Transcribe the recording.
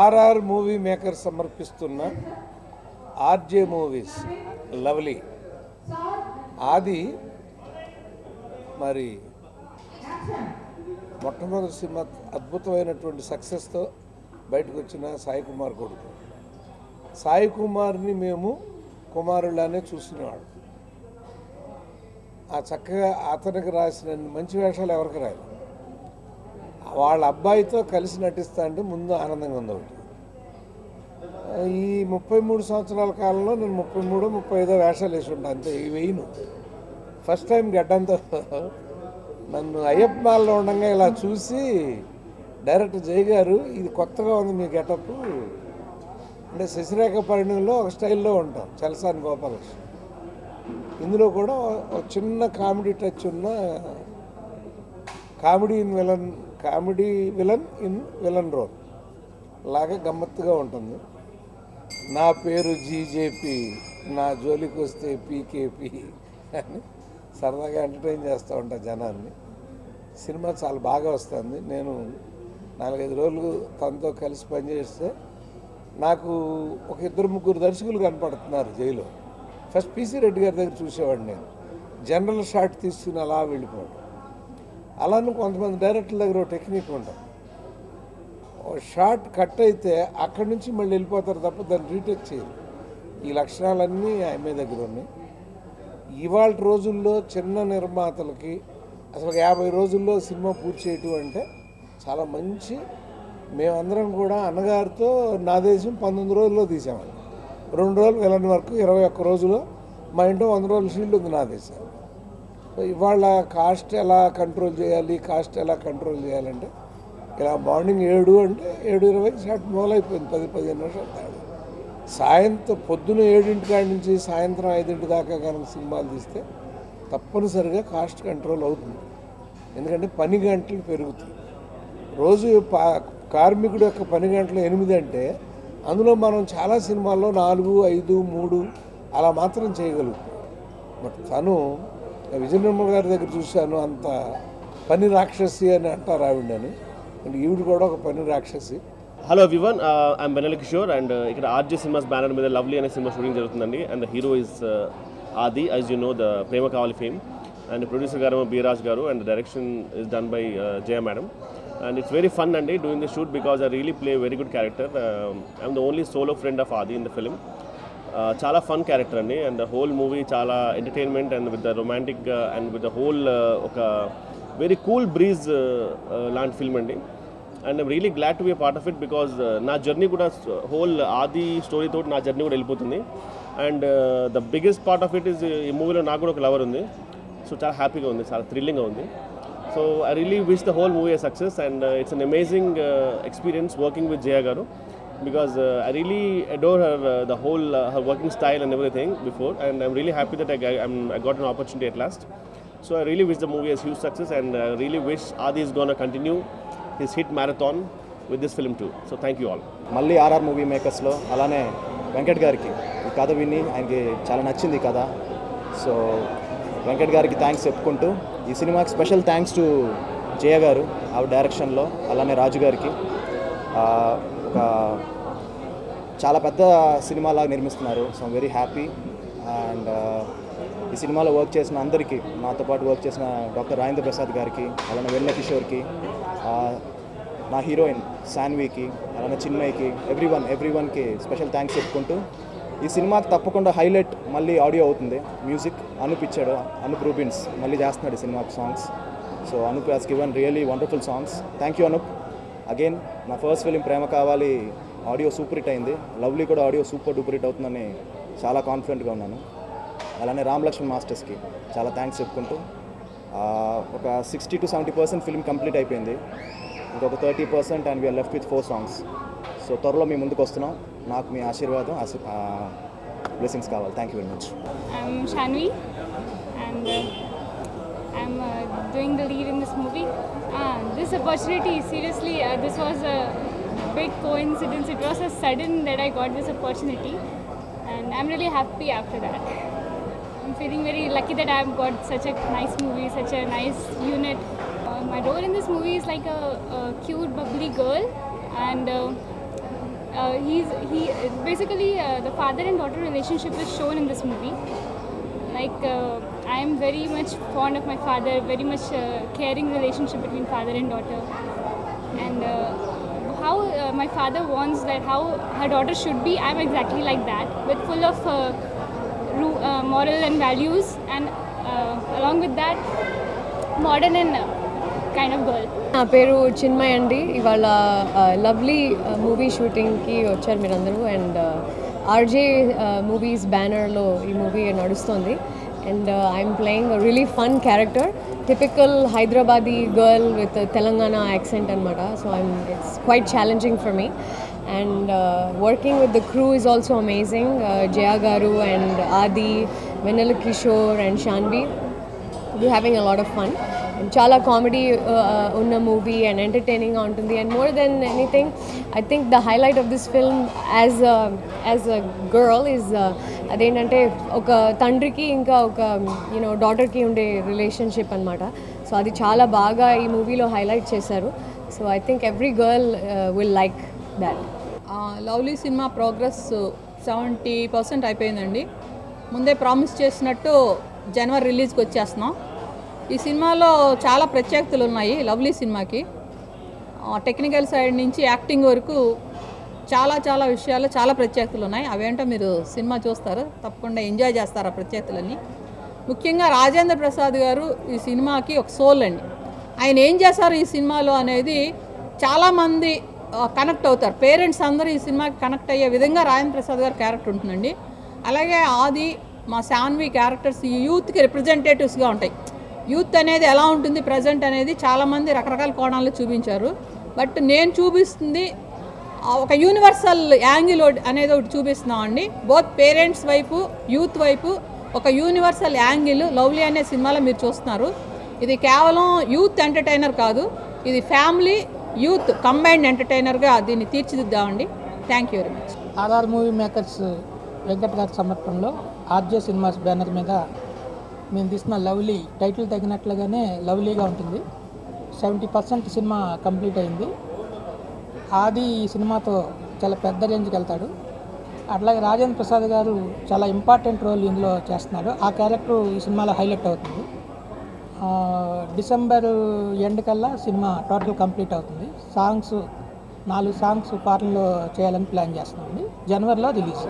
RR movie maker సమర్పిస్తున్న RJ movies lovely ఆది మరి మొట్టమొదటి సినిమా అద్భుతమైనటువంటి సక్సెస్తో బయటకు వచ్చిన సాయి కుమార్ కొడుకు. సాయి కుమార్ని మేము కుమారులానే చూసినవాడు. ఆ చక్కగా అతనికి రాసిన మంచి వేషాలు ఎవరికి రాయరు. వాళ్ళ అబ్బాయితో కలిసి నటిస్తా అంటే ముందు ఆనందంగా ఉంది ఒకటి. ఈ 33 సంవత్సరాల కాలంలో నేను 33-35 వేషాలు వేసి ఉంటాను అంతే. ఈ వెయ్యను ఫస్ట్ టైం గడ్డంతో నన్ను అయ్యప్ప మాలలో ఉండగా ఇలా చూసి డైరెక్టర్ జై గారు ఇది కొత్తగా ఉంది మీ గెటప్ అంటే శశిరేఖ పరిణయంలో ఒక స్టైల్లో ఉంటాం చలసాని గోపాలకృష్ణ. ఇందులో కూడా ఒక చిన్న కామెడీ టచ్ ఉన్న comedy villain in villain role లాగా గమ్మత్తుగా ఉంటుంది. నా పేరు జీజేపీ, నా జోలికి వస్తే పీకేపీ అని సరదాగా ఎంటర్టైన్ చేస్తూ ఉంటా జనాన్ని. సినిమా చాలా బాగా వస్తుంది. నేను 4-5 రోజులు తనతో కలిసి పనిచేస్తే నాకు ఒక 2-3 దర్శకులు కనపడుతున్నారు జైలో. ఫస్ట్ పీసీ రెడ్డి గారి దగ్గర చూసేవాడిని నేను. జనరల్ షాట్ తీసుకుని అలా వెళ్ళిపోవడం. అలానే కొంతమంది డైరెక్టర్ల దగ్గర ఒక టెక్నిక్ ఉంటుంది. షార్ట్ కట్ అయితే అక్కడి నుంచి మళ్ళీ వెళ్ళిపోతారు తప్ప దాన్ని రీటేక్ చేయరు. ఈ లక్షణాలన్నీ ఆమె దగ్గర ఉన్నాయి. ఇవాళ రోజుల్లో చిన్న నిర్మాతలకి అసలు 50 రోజుల్లో సినిమా పూర్తి చేయటం అంటే చాలా మంచి. మేమందరం కూడా అన్నగారితో నా దేశం 19 రోజుల్లో తీసామండి. 2 రోజులు విలన్ వరకు 21 రోజులు మా ఇంట్లో 100 రోజుల షీల్డ్ ఉంది నా దేశం. ఇవాళ కాస్ట్ ఎలా కంట్రోల్ చేయాలంటే ఇలా మార్నింగ్ 7 అంటే 7:20 షాట్ మొదలైపోయింది. 10-15 నిమిషాలు తేడా. సాయంత్రం పొద్దున 7 కాడి నుంచి సాయంత్రం 5 దాకా కనుక సినిమాలు తీస్తే తప్పనిసరిగా కాస్ట్ కంట్రోల్ అవుతుంది. ఎందుకంటే పని గంటలు పెరుగుతాయి. రోజు కార్మికుడు యొక్క పని గంటలు 8 అంటే అందులో మనం చాలా సినిమాల్లో 4, 5, 3 అలా మాత్రం చేయగలుగుతాం. బట్ తను విజయ నిర్మల్ గారి దగ్గర చూశాను, అంత పని రాక్షసి అని అంటారు ఆవిడని. అండ్ ఈవిడ కూడా ఒక పని రాక్షసి. Hello everyone, I'm Vennela Kishore and ఇక్కడ ఆర్జే సినిమాస్ బ్యానర్ మీద లవ్లీ అనే సినిమా షూటింగ్ జరుగుతుందండి. అండ్ ద హీరో ఇస్ ఆది, యాజ్ యూ నో, ద ప్రేమ కావాలి ఫేమ్. అండ్ ప్రొడ్యూసర్ గారు బీరాజ్ గారు and direction is done by Jaya madam. And it's very fun and doing the shoot because I really play a very good character. I'm the only solo friend of Adi in the film. Chala fun character and the whole movie chala entertainment and with the romantic and with the whole oka very cool breeze land film and I'm really glad to be a part of it because na journey kuda whole Adi story thought na journey kuda ellipotundi and the biggest part of it is ee movie lo naaku kuda oka lover undi, so chala happy ga undi, chala thrilling ga undi. So I really wish the whole movie a success and it's an amazing experience working with Jaya Garu because I really adore her, the whole her working style and everything before, and I'm really happy that I got an opportunity at last. So I really wish the movie has huge success and I really wish Adi is going to continue his hit marathon with this film too. So thank you all. మళ్ళీ RR movie మేకర్స్లో అలానే వెంకట్ గారికి ఈ కథ విని ఆయనకి చాలా నచ్చింది ఈ కథ. సో వెంకట్ గారికి థ్యాంక్స్ చెప్పుకుంటూ ఈ సినిమాకి స్పెషల్ థ్యాంక్స్ టు జయ గారు ఆవిడ డైరెక్షన్లో, అలానే రాజు గారికి. ఒక చాలా పెద్ద సినిమాలాగా నిర్మిస్తున్నారు. So I'm very happy. And ఈ సినిమాలో వర్క్ చేసిన అందరికీ, నాతో పాటు వర్క్ చేసిన డాక్టర్ రాజేంద్ర ప్రసాద్ గారికి, అలానే వెన్నెల కిషోర్కి, నా హీరోయిన్ శాన్వికి, అలానే చిన్మయ్యకి, ఎవ్రీవన్కి స్పెషల్ థ్యాంక్స్ చెప్పుకుంటూ ఈ సినిమాకి తప్పకుండా హైలైట్ మళ్ళీ ఆడియో అవుతుంది. మ్యూజిక్ అనూప్ ఇచ్చాడు, అనూప్ రూబిన్స్ మళ్ళీ చేస్తున్నాడు ఈ సినిమాకి songs. So Anup has given really wonderful songs. Thank you Anup. Again నా ఫస్ట్ ఫిలిం ప్రేమ కావాలి ఆడియో సూపర్ హిట్ అయింది. లవ్లీ కూడా ఆడియో సూపర్ డూపర్ హిట్ అవుతుందని చాలా కాన్ఫిడెంట్గా ఉన్నాను. అలానే రామ్ లక్ష్మణ్ మాస్టర్స్కి చాలా థ్యాంక్స్ చెప్పుకుంటూ ఒక 60-70% ఫిలిం కంప్లీట్ అయిపోయింది. ఇంకొక 30% and we are left with 4 songs. So త్వరలో మీ ముందుకు వస్తున్నాం. నాకు మీ ఆశీర్వాదం, బ్లెస్సింగ్స్ కావాలి. Thank you very much. I'm Shanvi and I'm doing the lead in this movie. This opportunity, seriously, this was a big coincidence. It was so sudden that I got this opportunity and I'm really happy after that. I'm feeling very lucky that I've got such a nice movie, such a nice unit. My role in this movie is like a cute, bubbly girl, and he basically the father and daughter relationship is shown in this movie. Like I am very much fond of my father, very much caring relationship between father and daughter, and how my father wants that how her daughter should be. I'm exactly like that, with full of moral and values, and along with that, modern and kind of girl. నా పేరు చిన్మయ్ అండి. ఇవాళ lovely movie షూటింగ్కి వచ్చారు మీరందరూ. And RJ movies బ్యానర్లో ఈ movie నడుస్తుంది. And I'm playing a really fun character, typical Hyderabadi girl with Telangana accent అనమాట. So it's quite challenging for me. And working with the crew is also amazing. Jaya Garu and Adi, Venala Kishore and Shanvi. We're having a lot of fun. And chala comedy unna movie and entertaining ga untundi. And more than anything, I think the highlight of this film as a girl is adentante oka tandriki inka oka daughter ki unde relationship anamata. So adi chala baga ee movie lo highlight chesaru. So I think every girl will like that. Lovely cinema progress 70% అయిపోయిందండి. ముందే promise చేసినట్టు జనవరి రిలీజ్కి వచ్చేస్తున్నాం. ఈ సినిమాలో చాలా ప్రత్యేకతలు ఉన్నాయి. లవ్లీ సినిమాకి టెక్నికల్ సైడ్ నుంచి యాక్టింగ్ వరకు చాలా విషయాల్లో చాలా ప్రత్యేకతలు ఉన్నాయి. అవేంటో మీరు సినిమా చూస్తారు, తప్పకుండా ఎంజాయ్ చేస్తారు ఆ ప్రత్యేకతలన్నీ. ముఖ్యంగా రాజేంద్ర ప్రసాద్ గారు ఈ సినిమాకి ఒక సోల్ అండి. ఆయన ఏం చేశారు ఈ సినిమాలో అనేది చాలామంది కనెక్ట్ అవుతారు. పేరెంట్స్ అందరూ ఈ సినిమాకి కనెక్ట్ అయ్యే విధంగా రాజేంద్ర ప్రసాద్ గారి క్యారెక్టర్ ఉంటుందండి. అలాగే ఆది, మా శాన్వి క్యారెక్టర్స్ ఈ యూత్కి రిప్రజెంటేటివ్స్గా ఉంటాయి. యూత్ అనేది ఎలా ఉంటుంది ప్రజెంట్ అనేది చాలామంది రకరకాల కోణాల్లో చూపించారు. బట్ నేను చూపిస్తుంది ఒక యూనివర్సల్ యాంగిల్ అనేది ఒకటి చూపిస్తున్నామండి. బోత్ పేరెంట్స్ వైపు, యూత్ వైపు ఒక యూనివర్సల్ యాంగిల్ లవ్లీ అనే సినిమాలో మీరు చూస్తున్నారు. ఇది కేవలం యూత్ ఎంటర్టైనర్ కాదు, ఇది ఫ్యామిలీ యూత్ కంబైన్డ్ ఎంటర్టైనర్గా దీన్ని తీర్చిదిద్దామండి. Thank you very much. RR movie makers Venkat గారి సమర్పణలో ఆర్జే సినిమాస్ బ్యానర్ మీద మేము తీసిన లవ్లీ టైటిల్ తగినట్లుగానే లవ్లీగా ఉంటుంది. 70% సినిమా కంప్లీట్ అయింది. ఆది ఈ సినిమాతో చాలా పెద్ద రేంజ్కి వెళ్తాడు. అట్లాగే రాజేంద్ర ప్రసాద్ గారు చాలా ఇంపార్టెంట్ రోల్ ఇందులో చేస్తున్నాడు. ఆ క్యారెక్టర్ ఈ సినిమాలో హైలైట్ అవుతుంది. డిసెంబర్ ఎండ్ కల్లా సినిమా టోటల్ కంప్లీట్ అవుతుంది. 4 సాంగ్స్ పాటల్లో చేయాలని ప్లాన్ చేస్తున్నామండి. జనవరిలో రిలీజ్.